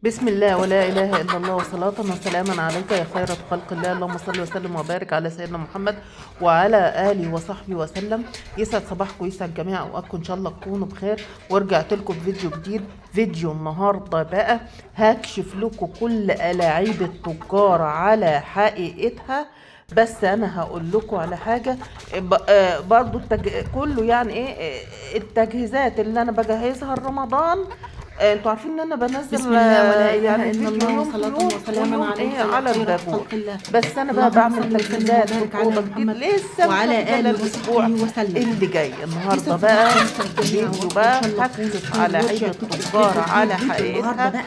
بسم الله ولا إله إلا الله وصلاة وسلاما عليك يا خير خلق الله. اللهم صل وسلم وبارك على سيدنا محمد وعلى آله وصحبه وسلم. يسعد صباحكم، يسعد جميع أوقاتكم، إن شاء الله تكونوا بخير. ورجعت لكم بفيديو جديد. فيديو النهاردة بقى هكشف لكم كل ألاعيب التجار على حقيقتها. بس انا هقول لكم على حاجه برضو كله يعني ايه التجهيزات اللي انا بجهزها لرمضان. انتوا عارفين ان انا بنزل بسم الله ولا اله يعني الا فيديو الله يوم وصلاة وسلاما عليك يا على خير البابور. خلق الله. بس انا بقى اللهم بعمل صل وسلم تجهيزات في وبارك على الاوضه جديد محمد لسه وعلى مسجله آله الاسبوع وصحبه وسلم. اللي جاي. النهارده يسعد بقى صباحكم، يسعد جميع فيديو وقتكم، بقى ان شاء الله تكونوا هكشف بخير. على عيب ورجعت لكم التجار على فيديو النهارده حقيقتها. بقى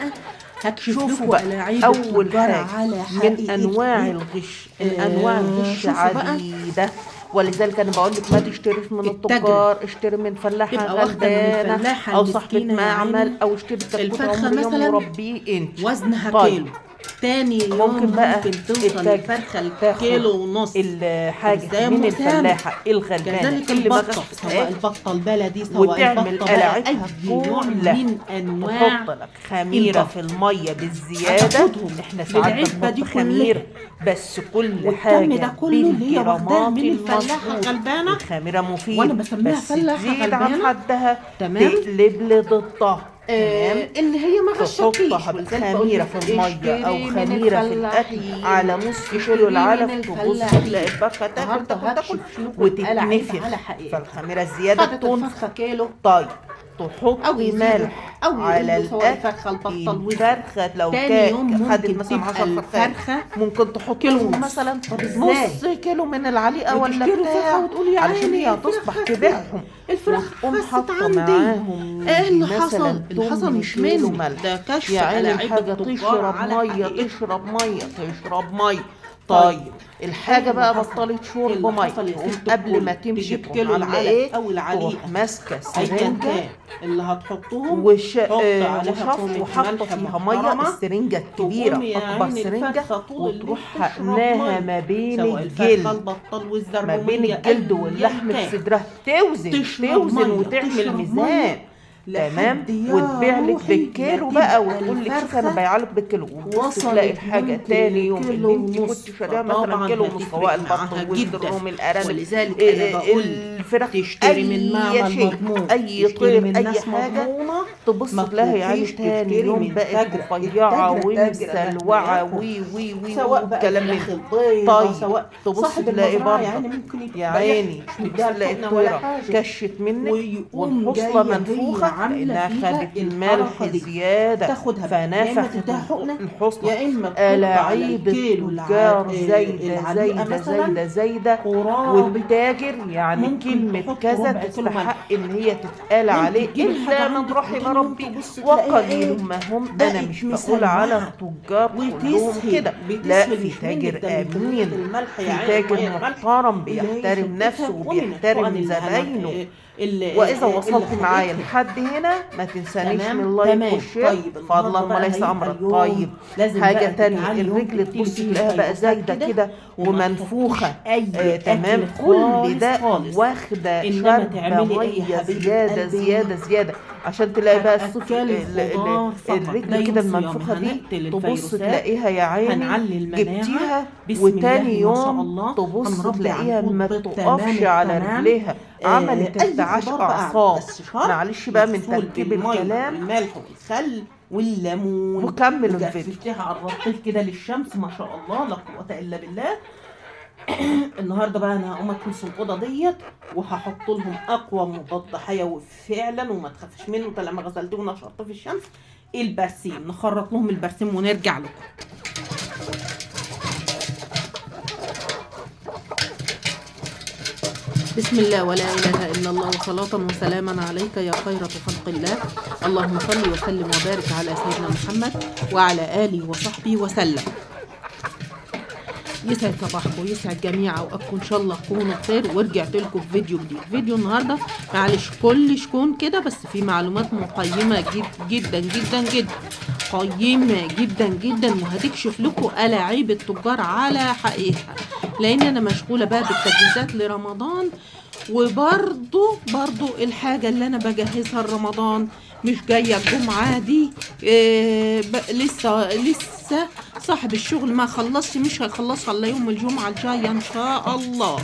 هكشف شوفوا لكم بقى ألاعيب اول التجار حاجه على من حقيقتها. انواع الغش، انواع الغش شوفوا بقى عديده. ولذلك انا بقول لك ما تشتريش من التاجرة التجار، اشتري من فلاحه تبقى واخدة من غلبانه الفلاحة او صاحبه المسكينة يا معمل عيني او اشتري كتكوت الفرخة عمر يوم مثلا وربيه انت. وزنها طيب كيلو، تاني ممكن يوم بقى ممكن توصل الفرخة لكيلو ونص. الحاجة ازاي من أم أسامة؟ الفلاحة الغلبانة كذلك اللي ما البطة، سواء البطة البلدي سواء وتعمل البطة بقى قلاعتها أي نوع كلها من أنواع تحط لك خميرة البط. في المية بالزيادة. هتاخدهم احنا ساعات للعلبة دي بنحط خميرة بس كل والكم حاجة ده كله اللي هي واخداه بالجرامات من الفلاحة المظبوط. غلبانة، الخميرة مفيد وأنا بسميها بس فلاحة تزيد عن غلبانة. حدها تمام. تقلب لضدها. تمام. اللي هي ما غشتكيش، تحطها ولذلك بقول بخميرة لك في المية اشتري أو من خميرة في الأكل الفلاحين، على نص كيلو اشتري من العلف، تبص الفلاحين. تلاقي الفرخة تاكل النهارده تاكل تاكل هكشف لكم ألاعيب على وتتنفخ. حقيقتها. فالخميرة الزيادة خدت تنفخ. الفرخة كيلو طيب أو تحطي يزيدوا ملح أو على يقلوا، سواء الأكل. الفرخة البطة الوزن. الفرخة لو تاني يوم خدت ممكن مثلا تبقى 10 فرخات الفرخة ممكن تحط كيلو لهم ونص. مثلا طب ازاي؟ نص كيلو من العليقة ولا وتشتروا فرخة بتاع وتقولي يا علشان عيني هي الفرخة هتصبح خست، تبيعهم. الفراخ وتقوم خست حاطة عندي. معاهم ايه اللي مثلا حصل؟ اللي حصل 8 مش كيلو مني، ملح. ده كشف يا عيني ألاعيب الحاجة التجار تشرب على مية حقيقتها. تشرب مية تشرب مية. طيب طيب الحاجة بقى اللي حصل؟ بطلت شرب اللي مية، حصل يا تقوم ست قبل ما الكل تمشي تجيب تروح كيلو عاملة العلف ايه؟ أو تروح العليقة ماسكة أيا السرنجة كان اللي هتحطهم، وش حط عليها وشف كومة وحاطه ملح فيها ميه، محترمة. السرنجه تقوم الكبيره يا اكبر عيني سرنجه الفرخة طول الليل وتروح تشرب حقناها مية، ما بين سواء الفرخة الجلد، البطة الوزة ما بين الرومية الجلد أيا واللحم في كان، صدرها، توزن تشرب مية وتعمل تشرب ميزان. مية تمام. لحد يا وتبيع لك روحي بالكيلو ما بقى تبقى وتقول لك شوف انا الفرخة بايعه لك بالكيلو، وتبص تلاقي وصلت الحاجه ممكن تاني يوم اللي لكيلو انت كنت ونص، شاريها مثلا فطبعا كيلو ونص، سواء هتفرق البط معاها الوز جدا. الرومي الارانب ولذلك انا بقول الفراخ تشتري من معمل شيء مضمون، اي تشتري طير من اي ناس حاجه مضمونة، تبص ما تلاقيها يعني تروحيش تاني تشتري يوم من بقت تاجرة. رفيعة التاجرة ومسلوعة مهما يكن، وي سواء بقى والكلام الفراخ من البيضة، طيب سواء تبص صاحب تلاقي المزرعة يعني برضك ممكن يا يبقى عيني مش تبص مديها تلاقي الحقنة ولا الطيرة حاجة، كشت منك ويقوم والحصلة جاية هي منفوخة عاملة لأنها فيها خدت الملح الحركة دي، زيادة تاخدها يا إما فنفخت تديها حقنة الحصلة. يا إما تحط على ألاعيب الكيلو التجار زايدة العليقة زايدة مثلا زايدة زايدة. قرابة، والتاجر يعني ممكن كلمة تحط كذا ربع كيلو ملح. تستحق إن هي تتقال وانت عليه تجيب الحاجة إلا من عندك رحم وتاني يوم ربي تبص تلاقيها وقليل ما هم. أنا بقت مش بقول على مسلوعة التجار كلهم كده، لا، بتسهل في مش تاجر منك، ده من كمية أمين، الملح يا في عين تاجر المية الملح محترم اللي هي بيحترم نفسه خدتها ومن الحقن وبيحترم اللي زباينه. اللي, وإذا اللي وصلت معايا خدتها. لحد هنا ما تنسانيش من تمام اللايك تمام. والشير طيب فضلا النهارده بقى وليس هيبقى أمرا. اليوم طيب لازم حاجة بقى تانية، تجعلي يوم الرجل تكتبي تبص فيه تلاقيها بقى الفيروسات زايدة كده وما ومنفوخة. تحطيش اي تمام. اكل كل ده خالص، واخدة انما شربة تعملي ايه يا مية حبيبة زيادة قلبي؟ زيادة زيادة عشان تلاقي بقى هتأكلي خضار فقط، لا الرجل يوم كده صيام، المنفوخة دي هنقتل تبص الفيروسات، تلاقيها يا عيني هنعلي المناعة جبتيها بسم الله وتاني ما شاء يوم الله، تبص هنربي تلاقيها عنقود ما بيض تقفش تمام على التمام. رجليها، عملت اي ارتعاش خضار بقى اعصاب. بس شرط معلش بقى من مغسول ترتيب بالمية الكلام والملح والخل والليمون، وكمل الفيديو. وجففتها قربتها كده للشمس ما شاء الله لا قوة الا بالله. النهارده بقى انا هقوم اكنس الاوضه ديت وهحط لهم اقوى مضاد حيوي فعلا وما تخافش منه طالما غسلته ونشرته في الشمس. البرسيم، نخرط لهم البرسيم ونرجع لكم. بسم الله ولا اله الا الله وصلاة وسلاما عليك يا خيرة خلق الله. اللهم صل وسلم وبارك على سيدنا محمد وعلى اله وصحبه وسلم. يسعد صباحكم ويسعد جميع اوقاتكم، ان شاء الله تكونوا بخير. ورجعت لكم في فيديو جديد. فيديو النهارده معلش كل شكون كده بس في معلومات مقيمه جدا جدا جدا، قيمه جدا جدا، وهتكشف لكم الاعيب التجار على حقيقتها، لان انا مشغوله بقى بالتجهيزات لرمضان. وبرضو الحاجة اللي أنا بجهزها لرمضان مش جايه الجمعه دي. لسه صاحب الشغل ما خلصش، مش هيخلصها الا يوم الجمعه الجايه ان شاء الله.